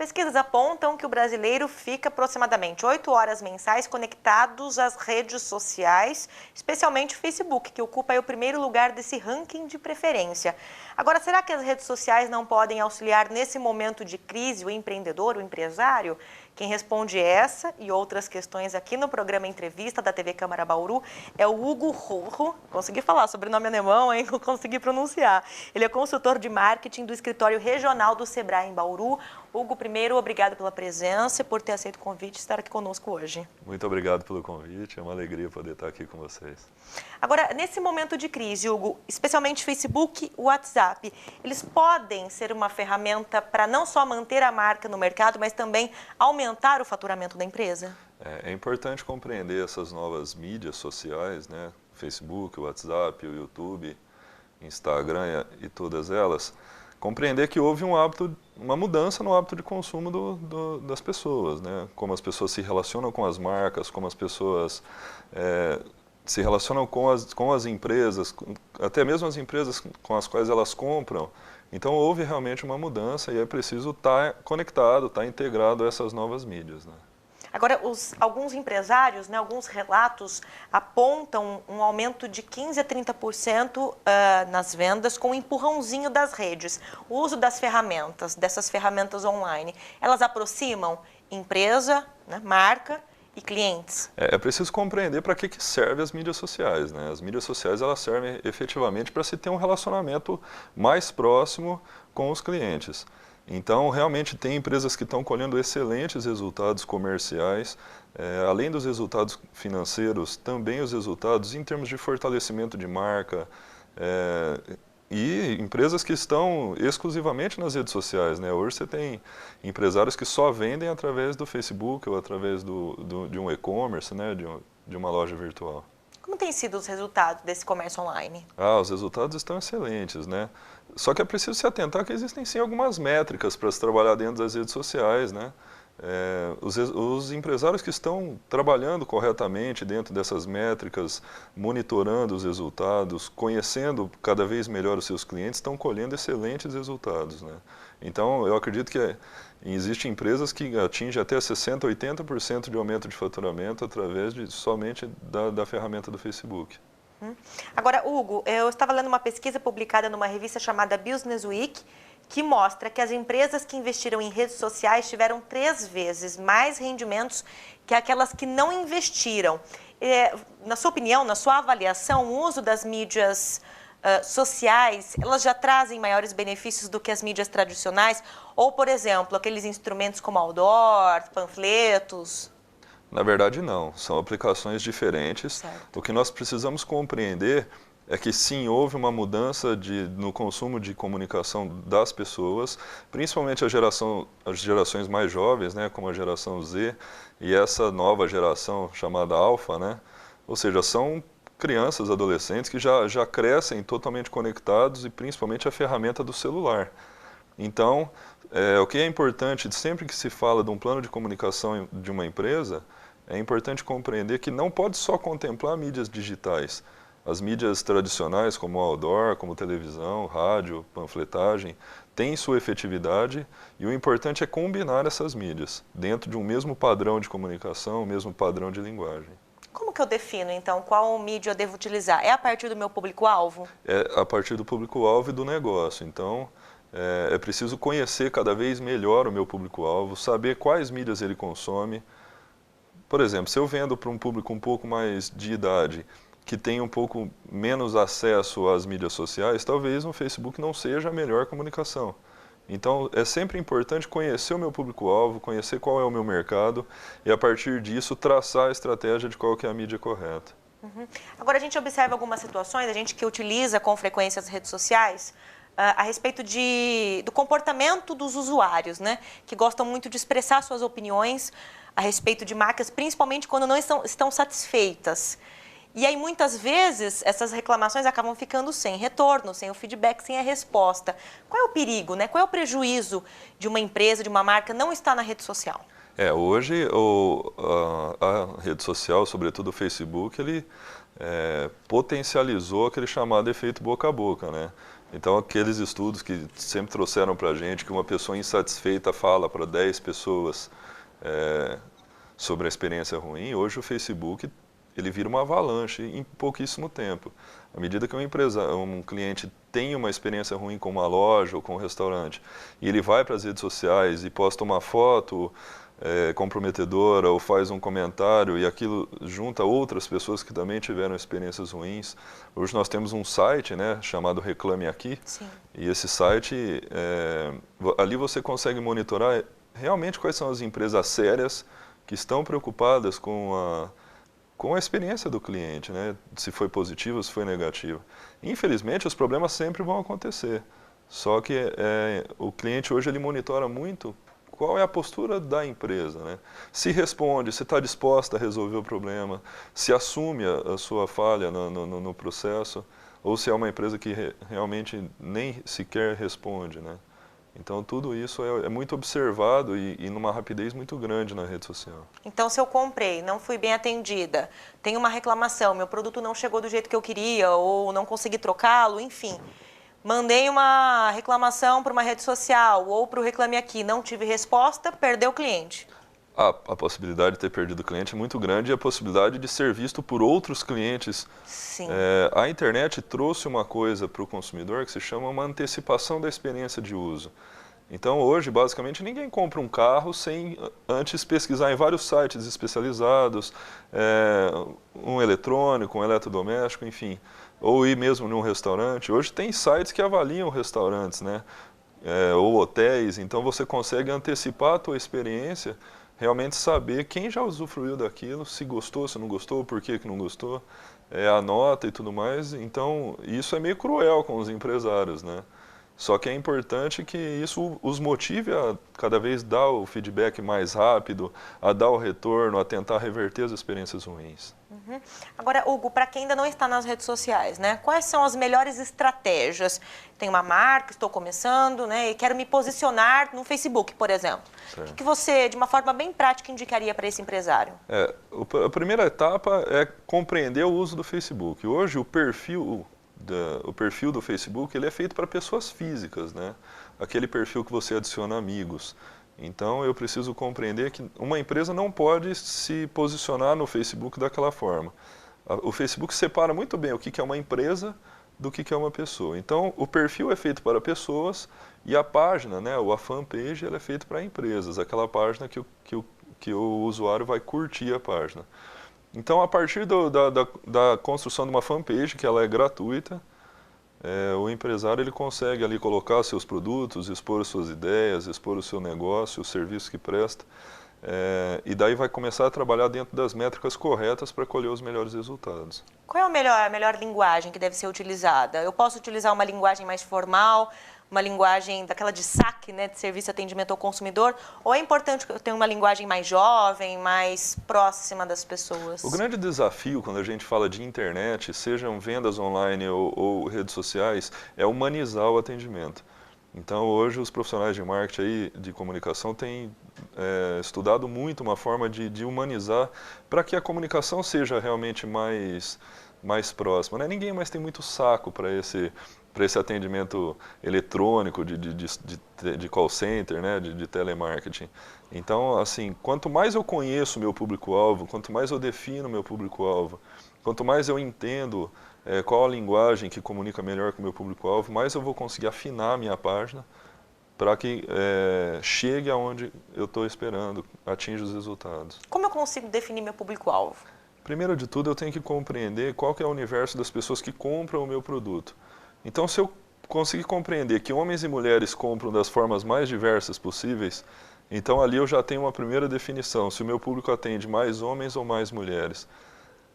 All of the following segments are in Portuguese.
Pesquisas apontam que o brasileiro fica aproximadamente 8 horas mensais conectados às redes sociais, especialmente o Facebook, que ocupa aí o primeiro lugar desse ranking de preferência. Agora, será que as redes sociais não podem auxiliar nesse momento de crise o empreendedor, o empresário? Quem responde essa e outras questões aqui no programa Entrevista da TV Câmara Bauru é o Hugo Rojo. Consegui falar, sobrenome alemão, hein? Consegui pronunciar. Ele é consultor de marketing do escritório regional do Sebrae em Bauru. Hugo, primeiro, obrigado pela presença e por ter aceito o convite e estar aqui conosco hoje. Muito obrigado pelo convite, é uma alegria poder estar aqui com vocês. Agora, nesse momento de crise, Hugo, especialmente Facebook, WhatsApp, eles podem ser uma ferramenta para não só manter a marca no mercado, mas também aumentar o faturamento da empresa? É importante compreender essas novas mídias sociais, né? Facebook, WhatsApp, o YouTube, Instagram e todas elas, compreender que houve uma mudança no hábito de consumo das pessoas, né? Como as pessoas se relacionam com as marcas, como as pessoas se relacionam com as empresas, até mesmo as empresas com as quais elas compram. Então houve realmente uma mudança e é preciso estar conectado, estar integrado a essas novas mídias, né? Agora, alguns empresários, né, alguns relatos apontam um aumento de 15% a 30% nas vendas com o empurrãozinho das redes. O uso das ferramentas, dessas ferramentas online, elas aproximam empresa, né, marca e clientes? É preciso compreender para que servem as mídias sociais, né? As mídias sociais elas servem efetivamente para se ter um relacionamento mais próximo com os clientes. Então, realmente tem empresas que estão colhendo excelentes resultados comerciais, além dos resultados financeiros, também os resultados em termos de fortalecimento de marca, e empresas que estão exclusivamente nas redes sociais, né? Hoje você tem empresários que só vendem através do Facebook ou através de um e-commerce, né? De uma loja virtual. Como têm sido os resultados desse comércio online? Os resultados estão excelentes, né? Só que é preciso se atentar que existem sim algumas métricas para se trabalhar dentro das redes sociais, né? Os empresários que estão trabalhando corretamente dentro dessas métricas, monitorando os resultados, conhecendo cada vez melhor os seus clientes, estão colhendo excelentes resultados, né? Então, eu acredito que existem empresas que atingem até 60%, 80% de aumento de faturamento através somente da ferramenta do Facebook. Agora, Hugo, eu estava lendo uma pesquisa publicada numa revista chamada Business Week, que mostra que as empresas que investiram em redes sociais tiveram 3 vezes mais rendimentos que aquelas que não investiram. Na sua opinião, na sua avaliação, o uso das mídias sociais, elas já trazem maiores benefícios do que as mídias tradicionais? Ou, por exemplo, aqueles instrumentos como outdoor, panfletos? Na verdade, não. São aplicações diferentes. Certo. O que nós precisamos compreender é que sim, houve uma mudança no consumo de comunicação das pessoas, principalmente as gerações mais jovens, né, como a geração Z e essa nova geração chamada Alpha, né? Ou seja, são crianças, adolescentes que já crescem totalmente conectados e principalmente a ferramenta do celular. Então, o que é importante, sempre que se fala de um plano de comunicação de uma empresa, é importante compreender que não pode só contemplar mídias digitais. As mídias tradicionais, como outdoor, como televisão, rádio, panfletagem, têm sua efetividade e o importante é combinar essas mídias dentro de um mesmo padrão de comunicação, um mesmo padrão de linguagem. Como que eu defino, então, qual mídia eu devo utilizar? É a partir do meu público-alvo? É a partir do público-alvo e do negócio. Então, é preciso conhecer cada vez melhor o meu público-alvo, saber quais mídias ele consome. Por exemplo, se eu vendo para um público um pouco mais de idade, que tem um pouco menos acesso às mídias sociais, talvez no Facebook não seja a melhor comunicação. Então, é sempre importante conhecer o meu público-alvo, conhecer qual é o meu mercado e, a partir disso, traçar a estratégia de qual que é a mídia correta. Agora, a gente observa algumas situações, a gente que utiliza com frequência as redes sociais, a respeito do comportamento dos usuários, né? Que gostam muito de expressar suas opiniões a respeito de marcas, principalmente quando não estão satisfeitas. E aí, muitas vezes, essas reclamações acabam ficando sem retorno, sem o feedback, sem a resposta. Qual é o perigo, né? Qual é o prejuízo de uma empresa, de uma marca não estar na rede social? Hoje a rede social, sobretudo o Facebook, ele potencializou aquele chamado efeito boca a boca, né? Então, aqueles estudos que sempre trouxeram para a gente que uma pessoa insatisfeita fala para 10 pessoas sobre a experiência ruim, hoje o Facebook ele vira uma avalanche em pouquíssimo tempo. À medida que um cliente tem uma experiência ruim com uma loja ou com um restaurante, e ele vai para as redes sociais e posta uma foto comprometedora ou faz um comentário e aquilo junta outras pessoas que também tiveram experiências ruins. Hoje nós temos um site, né, chamado Reclame Aqui. Sim. E esse site, ali você consegue monitorar realmente quais são as empresas sérias que estão preocupadas com a experiência do cliente, né? Se foi positivo, se foi negativo. Infelizmente, os problemas sempre vão acontecer. Só que o cliente hoje ele monitora muito qual é a postura da empresa, né? Se responde, se está disposta a resolver o problema, se assume a sua falha no processo, ou se é uma empresa que realmente nem sequer responde, né? Então, tudo isso é muito observado e numa rapidez muito grande na rede social. Então, se eu comprei, não fui bem atendida, tenho uma reclamação, meu produto não chegou do jeito que eu queria ou não consegui trocá-lo, enfim, mandei uma reclamação para uma rede social ou para o Reclame Aqui, não tive resposta, perdeu o cliente. A possibilidade de ter perdido o cliente é muito grande e a possibilidade de ser visto por outros clientes. Sim. A internet trouxe uma coisa para o consumidor que se chama uma antecipação da experiência de uso. Então, hoje, basicamente, ninguém compra um carro sem antes pesquisar em vários sites especializados, um eletrônico, um eletrodoméstico, enfim, ou ir mesmo num restaurante. Hoje tem sites que avaliam restaurantes, né? Ou hotéis, então você consegue antecipar a tua experiência, realmente saber quem já usufruiu daquilo, se gostou, se não gostou, por que não gostou, a nota e tudo mais. Então, isso é meio cruel com os empresários, né? Só que é importante que isso os motive a cada vez dar o feedback mais rápido, a dar o retorno, a tentar reverter as experiências ruins. Uhum. Agora, Hugo, para quem ainda não está nas redes sociais, né, quais são as melhores estratégias? Tenho uma marca, estou começando, né, e quero me posicionar no Facebook, por exemplo. Certo. O que você, de uma forma bem prática, indicaria para esse empresário? A primeira etapa é compreender o uso do Facebook. Hoje, o perfil do Facebook ele é feito para pessoas físicas, né? Aquele perfil que você adiciona amigos. Então, eu preciso compreender que uma empresa não pode se posicionar no Facebook daquela forma. O Facebook separa muito bem o que é uma empresa do que é uma pessoa. Então, o perfil é feito para pessoas e a página, né, ou a fanpage, ela é feita para empresas. Aquela página que o usuário vai curtir a página. Então, a partir da construção de uma fanpage, que ela é gratuita, o empresário ele consegue ali colocar seus produtos, expor suas ideias, expor o seu negócio, o serviço que presta, e daí vai começar a trabalhar dentro das métricas corretas para colher os melhores resultados. Qual é a melhor linguagem que deve ser utilizada? Eu posso utilizar uma linguagem mais formal, uma linguagem daquela de saque, né, de serviço e atendimento ao consumidor, ou é importante que eu tenha uma linguagem mais jovem, mais próxima das pessoas? O grande desafio quando a gente fala de internet, sejam vendas online ou redes sociais, é humanizar o atendimento. Então, hoje, os profissionais de marketing aí, de comunicação têm estudado muito uma forma de humanizar para que a comunicação seja realmente mais próxima, né? Ninguém mais tem muito saco para esse atendimento eletrônico de call center, né, de telemarketing. Então, assim, quanto mais eu conheço o meu público-alvo, quanto mais eu defino o meu público-alvo, quanto mais eu entendo qual a linguagem que comunica melhor com o meu público-alvo, mais eu vou conseguir afinar a minha página para que chegue aonde eu estou esperando, atinja os resultados. Como eu consigo definir meu público-alvo? Primeiro de tudo, eu tenho que compreender qual que é o universo das pessoas que compram o meu produto. Então, se eu conseguir compreender que homens e mulheres compram das formas mais diversas possíveis, então ali eu já tenho uma primeira definição, se o meu público atende mais homens ou mais mulheres.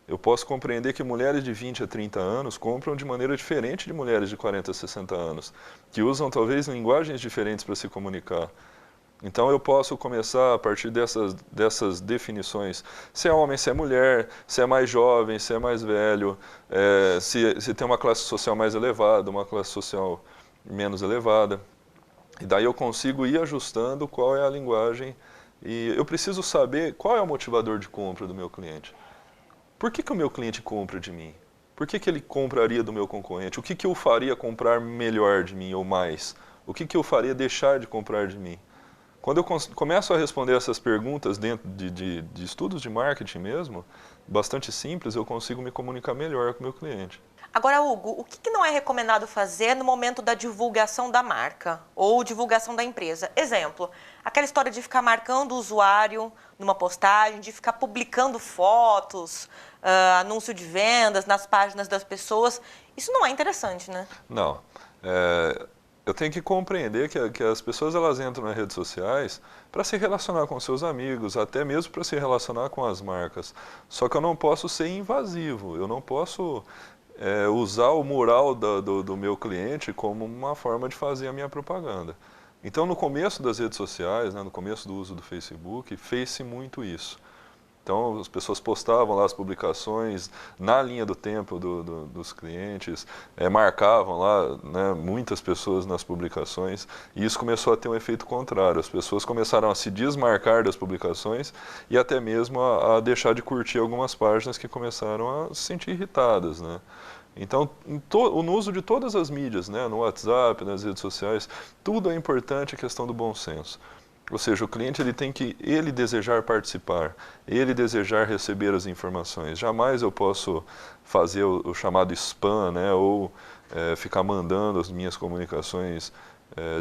Eu posso compreender que mulheres de 20 a 30 anos compram de maneira diferente de mulheres de 40 a 60 anos, que usam talvez linguagens diferentes para se comunicar. Então eu posso começar a partir dessas definições, se é homem, se é mulher, se é mais jovem, se é mais velho, se tem uma classe social mais elevada, uma classe social menos elevada. E daí eu consigo ir ajustando qual é a linguagem e eu preciso saber qual é o motivador de compra do meu cliente. Por que o meu cliente compra de mim? Por que ele compraria do meu concorrente? O que eu faria comprar melhor de mim ou mais? O que eu faria deixar de comprar de mim? Quando eu começo a responder essas perguntas dentro de estudos de marketing mesmo, bastante simples, eu consigo me comunicar melhor com o meu cliente. Agora, Hugo, o que não é recomendado fazer no momento da divulgação da marca ou divulgação da empresa? Exemplo, aquela história de ficar marcando o usuário numa postagem, de ficar publicando fotos, anúncio de vendas nas páginas das pessoas. Isso não é interessante, né? Não. Eu tenho que compreender que as pessoas elas entram nas redes sociais para se relacionar com seus amigos, até mesmo para se relacionar com as marcas. Só que eu não posso ser invasivo, eu não posso usar o mural do meu cliente como uma forma de fazer a minha propaganda. Então, no começo das redes sociais, né, no começo do uso do Facebook, fez-se muito isso. Então, as pessoas postavam lá as publicações na linha do tempo dos clientes, marcavam lá, né, muitas pessoas nas publicações, e isso começou a ter um efeito contrário. As pessoas começaram a se desmarcar das publicações e até mesmo a deixar de curtir algumas páginas que começaram a se sentir irritadas, né? Então, no uso de todas as mídias, né, no WhatsApp, nas redes sociais, tudo é importante a questão do bom senso. Ou seja, o cliente ele tem que desejar participar, ele desejar receber as informações. Jamais eu posso fazer o chamado spam, né, ou ficar mandando as minhas comunicações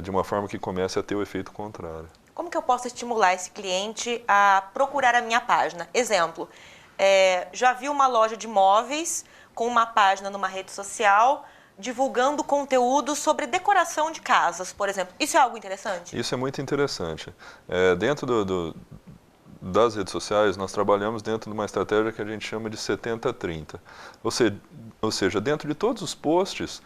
de uma forma que comece a ter o efeito contrário. Como que eu posso estimular esse cliente a procurar a minha página? Exemplo, já vi uma loja de móveis com uma página numa rede social divulgando conteúdo sobre decoração de casas, por exemplo. Isso é algo interessante? Isso é muito interessante. Dentro das redes sociais, nós trabalhamos dentro de uma estratégia que a gente chama de 70-30. Ou seja, dentro de todos os posts,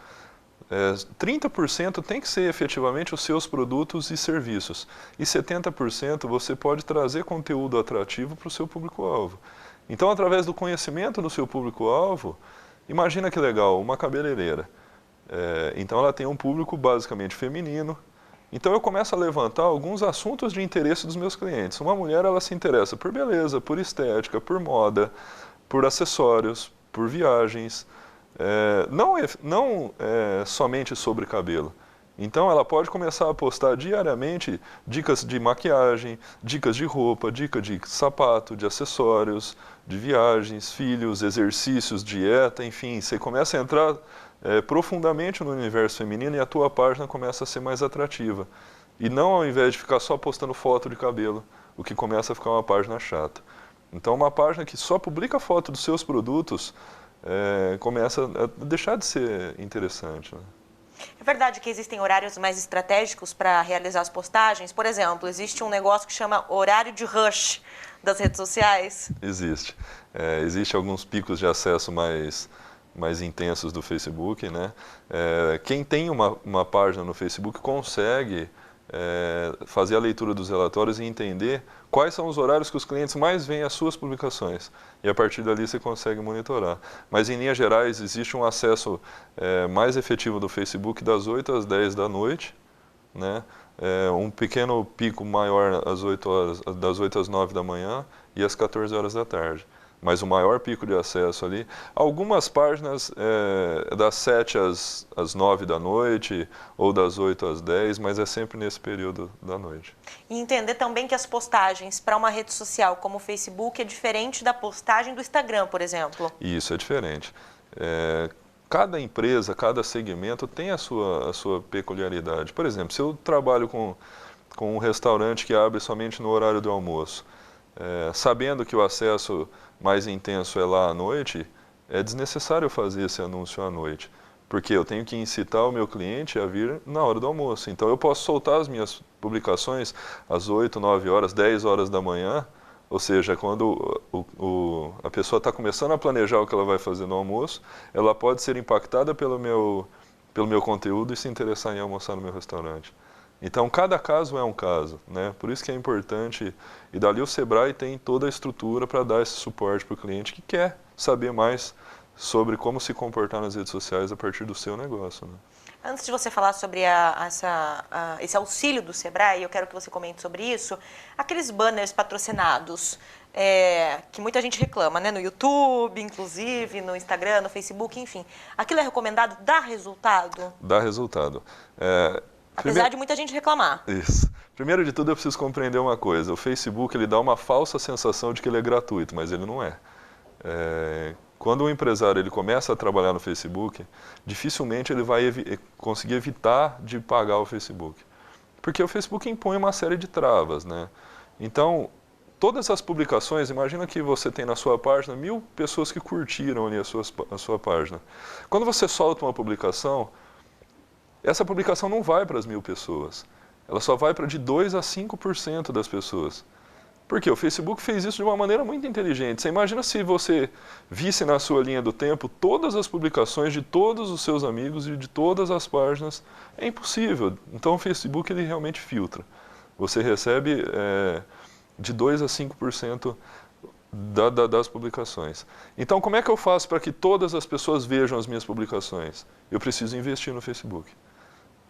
30% tem que ser efetivamente os seus produtos e serviços. E 70% você pode trazer conteúdo atrativo para o seu público-alvo. Então, através do conhecimento do seu público-alvo, imagina que legal, uma cabeleireira. Então ela tem um público basicamente feminino. Então eu começo a levantar alguns assuntos de interesse dos meus clientes. Uma mulher ela se interessa por beleza, por estética, por moda, por acessórios, por viagens. Não somente sobre cabelo. Então ela pode começar a postar diariamente dicas de maquiagem, dicas de roupa, dica de sapato, de acessórios, de viagens, filhos, exercícios, dieta, enfim. Você começa a entrar profundamente no universo feminino e a tua página começa a ser mais atrativa. E não ao invés de ficar só postando foto de cabelo, o que começa a ficar uma página chata. Então uma página que só publica foto dos seus produtos começa a deixar de ser interessante, né? É verdade que existem horários mais estratégicos para realizar as postagens? Por exemplo, existe um negócio que chama horário de rush das redes sociais? Existe. Existe alguns picos de acesso mais intensos do Facebook, né? Quem tem uma página no Facebook consegue fazer a leitura dos relatórios e entender quais são os horários que os clientes mais veem as suas publicações. E a partir dali você consegue monitorar. Mas em linhas gerais existe um acesso mais efetivo do Facebook das 8 às 10 da noite, né? Um pequeno pico maior às 8 horas, das 8 às 9 da manhã e às 14 horas da tarde. Mas o maior pico de acesso ali, algumas páginas das 7 às 9 da noite ou das 8 às 10, mas é sempre nesse período da noite. E entender também que as postagens para uma rede social como o Facebook é diferente da postagem do Instagram, por exemplo. Isso, é diferente. Cada empresa, cada segmento tem a sua peculiaridade. Por exemplo, se eu trabalho com um restaurante que abre somente no horário do almoço, sabendo que o acesso mais intenso é lá à noite, é desnecessário fazer esse anúncio à noite, porque eu tenho que incitar o meu cliente a vir na hora do almoço. Então eu posso soltar as minhas publicações às 8, 9 horas, 10 horas da manhã, ou seja, quando a pessoa está começando a planejar o que ela vai fazer no almoço, ela pode ser impactada pelo meu conteúdo e se interessar em almoçar no meu restaurante. Então, cada caso é um caso, né? Por isso que é importante, e dali o Sebrae tem toda a estrutura para dar esse suporte para o cliente que quer saber mais sobre como se comportar nas redes sociais a partir do seu negócio, né? Antes de você falar sobre esse auxílio do Sebrae, eu quero que você comente sobre isso. Aqueles banners patrocinados, que muita gente reclama, né? No YouTube, inclusive, no Instagram, no Facebook, enfim. Aquilo é recomendado? Dá resultado? Dá resultado. Apesar de muita gente reclamar. Isso. Primeiro de tudo, eu preciso compreender uma coisa. O Facebook, ele dá uma falsa sensação de que ele é gratuito, mas ele não é. Quando o empresário ele começa a trabalhar no Facebook, dificilmente ele vai conseguir evitar de pagar o Facebook. Porque o Facebook impõe uma série de travas, né? Então, todas as publicações, imagina que você tem na sua página 1000 pessoas que curtiram ali a sua página. Quando você solta uma publicação, essa publicação não vai para as 1000 pessoas. Ela só vai para de 2 a 5% das pessoas. Por quê? O Facebook fez isso de uma maneira muito inteligente. Você imagina se você visse na sua linha do tempo todas as publicações de todos os seus amigos e de todas as páginas. É impossível. Então o Facebook ele realmente filtra. Você recebe de 2 a 5% das publicações. Então como é que eu faço para que todas as pessoas vejam as minhas publicações? Eu preciso investir no Facebook.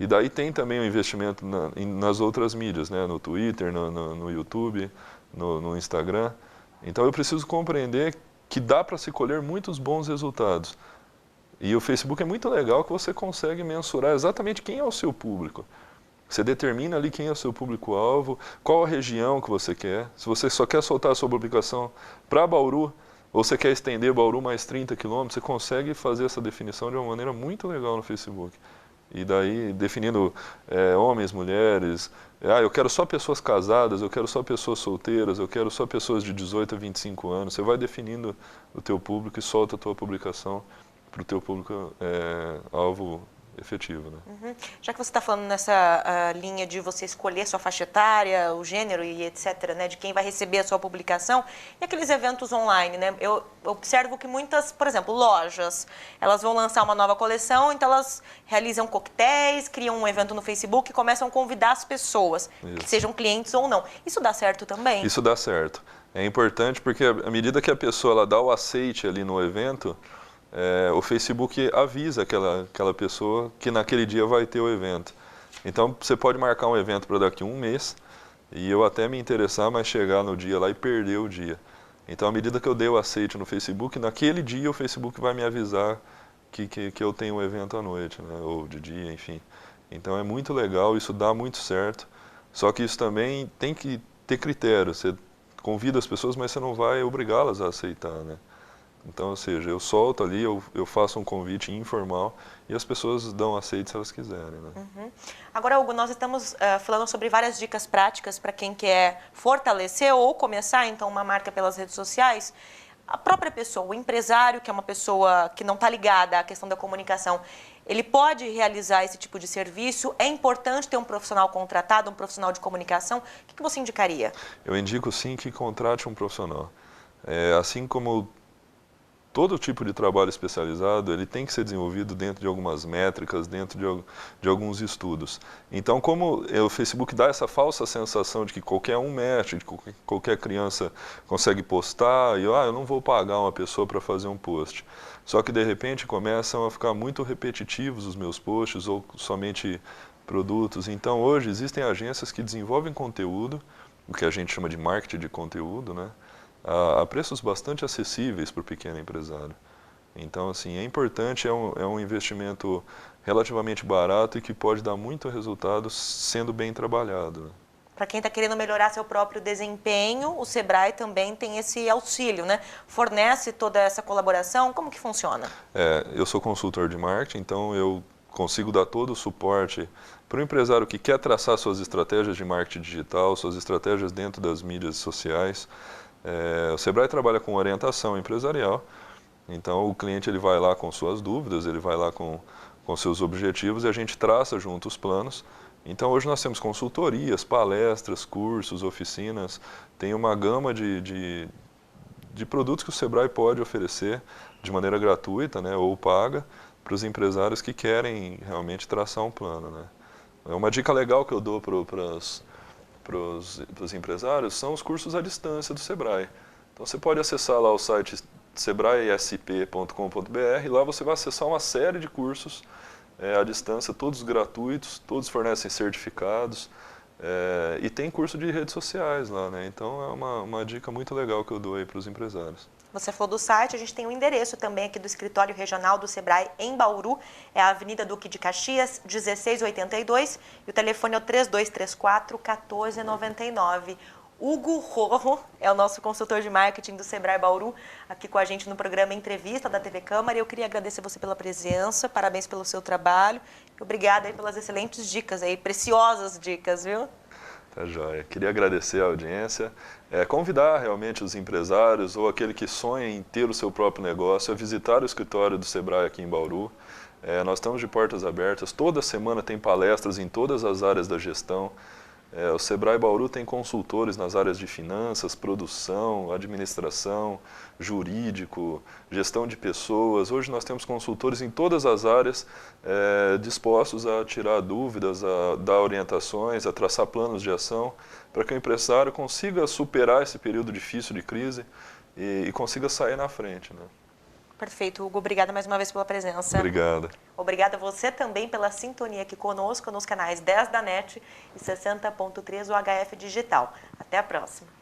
E daí tem também o investimento nas outras mídias, né? No Twitter, no YouTube, no Instagram. Então eu preciso compreender que dá para se colher muitos bons resultados. E o Facebook é muito legal que você consegue mensurar exatamente quem é o seu público. Você determina ali quem é o seu público-alvo, qual a região que você quer. Se você só quer soltar a sua publicação para Bauru, ou você quer estender Bauru mais 30 quilômetros, você consegue fazer essa definição de uma maneira muito legal no Facebook. E daí, definindo homens, mulheres, eu quero só pessoas casadas, eu quero só pessoas solteiras, eu quero só pessoas de 18 a 25 anos. Você vai definindo o teu público e solta a tua publicação para o teu público alvo efetivo, né? Uhum. Já que você está falando nessa linha de você escolher sua faixa etária, o gênero e etc., né, de quem vai receber a sua publicação, e aqueles eventos online, né? Eu observo que muitas, por exemplo, lojas, elas vão lançar uma nova coleção, então elas realizam coquetéis, criam um evento no Facebook e começam a convidar as pessoas, que sejam clientes ou não. Isso dá certo também? Isso dá certo. É importante porque à medida que a pessoa ela dá o aceite ali no evento, o Facebook avisa aquela pessoa que naquele dia vai ter o evento. Então você pode marcar um evento para daqui a um mês e eu até me interessar, mas chegar no dia lá e perder o dia. Então à medida que eu dei o aceite no Facebook, naquele dia o Facebook vai me avisar que eu tenho um evento à noite, né? Ou de dia, enfim. Então é muito legal, isso dá muito certo. Só que isso também tem que ter critério. Você convida as pessoas, mas você não vai obrigá-las a aceitar, né? Então, ou seja, eu solto ali, eu faço um convite informal e as pessoas dão aceite se elas quiserem, né? Uhum. Agora, Hugo, nós estamos falando sobre várias dicas práticas para quem quer fortalecer ou começar, então, uma marca pelas redes sociais. A própria pessoa, o empresário, que é uma pessoa que não está ligada à questão da comunicação, ele pode realizar esse tipo de serviço? É importante ter um profissional contratado, um profissional de comunicação? O que você indicaria? Eu indico sim que contrate um profissional. Assim como todo tipo de trabalho especializado, ele tem que ser desenvolvido dentro de algumas métricas, dentro de alguns estudos. Então, como o Facebook dá essa falsa sensação de que qualquer um mexe, de que qualquer criança consegue postar, e eu não vou pagar uma pessoa para fazer um post. Só que, de repente, começam a ficar muito repetitivos os meus posts, ou somente produtos. Então, hoje, existem agências que desenvolvem conteúdo, o que a gente chama de marketing de conteúdo, né? A preços bastante acessíveis para o pequeno empresário. Então, assim, é importante, é um investimento relativamente barato e que pode dar muito resultado sendo bem trabalhado, né? Para quem está querendo melhorar seu próprio desempenho, o Sebrae também tem esse auxílio, né? Fornece toda essa colaboração, como que funciona? Eu sou consultor de marketing, então eu consigo dar todo o suporte para o empresário que quer traçar suas estratégias de marketing digital, suas estratégias dentro das mídias sociais. O Sebrae trabalha com orientação empresarial, então o cliente ele vai lá com suas dúvidas, ele vai lá com seus objetivos e a gente traça junto os planos. Então hoje nós temos consultorias, palestras, cursos, oficinas, tem uma gama de produtos que o Sebrae pode oferecer de maneira gratuita, né, ou paga para os empresários que querem realmente traçar um plano, né. É uma dica legal que eu dou para os empresários são os cursos à distância do Sebrae. Então você pode acessar lá o site sebraesp.com.br e lá você vai acessar uma série de cursos à distância, todos gratuitos, todos fornecem certificados, e tem curso de redes sociais lá, né? Então é uma dica muito legal que eu dou aí para os empresários. Você falou do site, a gente tem um endereço também aqui do escritório regional do Sebrae em Bauru, é a Avenida Duque de Caxias, 1682, e o telefone é o 3234-1499. Hugo Rojo é o nosso consultor de marketing do Sebrae Bauru, aqui com a gente no programa Entrevista da TV Câmara. Eu queria agradecer você pela presença, parabéns pelo seu trabalho, e obrigada aí pelas excelentes dicas, aí, preciosas dicas, viu? Tá joia. Queria agradecer a audiência, convidar realmente os empresários ou aquele que sonha em ter o seu próprio negócio a visitar o escritório do Sebrae aqui em Bauru. Nós estamos de portas abertas, toda semana tem palestras em todas as áreas da gestão. O Sebrae Bauru tem consultores nas áreas de finanças, produção, administração, jurídico, gestão de pessoas. Hoje nós temos consultores em todas as áreas dispostos a tirar dúvidas, a dar orientações, a traçar planos de ação para que o empresário consiga superar esse período difícil de crise e consiga sair na frente, né? Perfeito, Hugo. Obrigada mais uma vez pela presença. Obrigada. Obrigada a você também pela sintonia aqui conosco nos canais 10 da NET e 60.3 UHF Digital. Até a próxima.